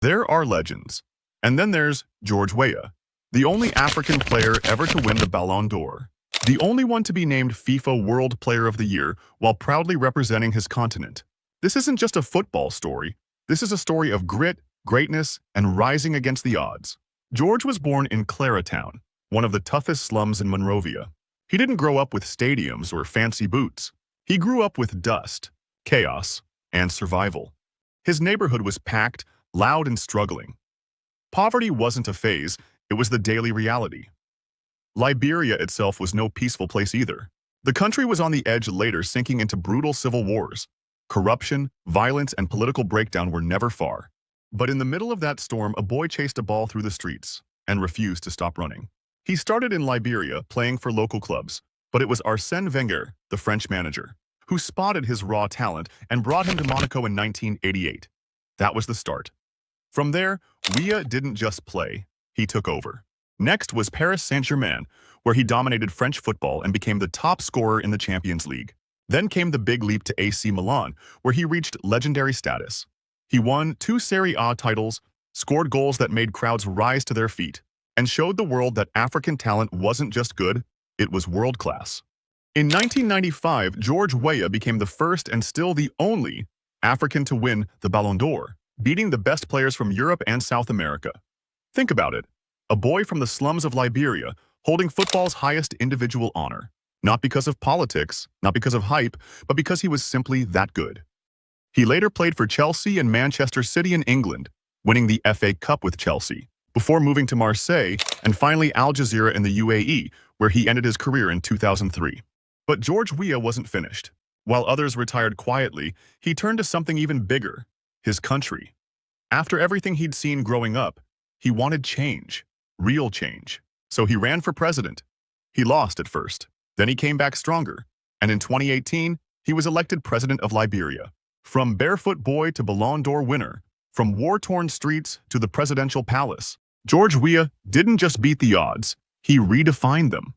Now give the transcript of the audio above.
There are legends. And then there's George Weah, the only African player ever to win the Ballon d'Or, the only one to be named FIFA World Player of the Year while proudly representing his continent. This isn't just a football story. This is a story of grit, greatness, and rising against the odds. George was born in Claratown, one of the toughest slums in Monrovia. He didn't grow up with stadiums or fancy boots. He grew up with dust, chaos, and survival. His neighborhood was packed, loud, and struggling. Poverty wasn't a phase, it was the daily reality. Liberia itself was no peaceful place either. The country was on the edge, later sinking into brutal civil wars. Corruption, violence, and political breakdown were never far. But in the middle of that storm, a boy chased a ball through the streets and refused to stop running. He started in Liberia, playing for local clubs, but it was Arsène Wenger, the French manager, who spotted his raw talent and brought him to Monaco in 1988. That was the start. From there, Weah didn't just play, he took over. Next was Paris Saint-Germain, where he dominated French football and became the top scorer in the Champions League. Then came the big leap to AC Milan, where he reached legendary status. He won 2 Serie A titles, scored goals that made crowds rise to their feet, and showed the world that African talent wasn't just good, it was world-class. In 1995, George Weah became the first and still the only African to win the Ballon d'Or, beating the best players from Europe and South America. Think about it. A boy from the slums of Liberia holding football's highest individual honor. Not because of politics, not because of hype, but because he was simply that good. He later played for Chelsea and Manchester City in England, winning the FA Cup with Chelsea, before moving to Marseille and finally Al Jazeera in the UAE, where he ended his career in 2003. But George Weah wasn't finished. While others retired quietly, he turned to something even bigger, his country. After everything he'd seen growing up, he wanted change, real change. So he ran for president. He lost at first. Then he came back stronger. And in 2018, he was elected president of Liberia. From barefoot boy to Ballon d'Or winner, from war-torn streets to the presidential palace, George Weah didn't just beat the odds, he redefined them.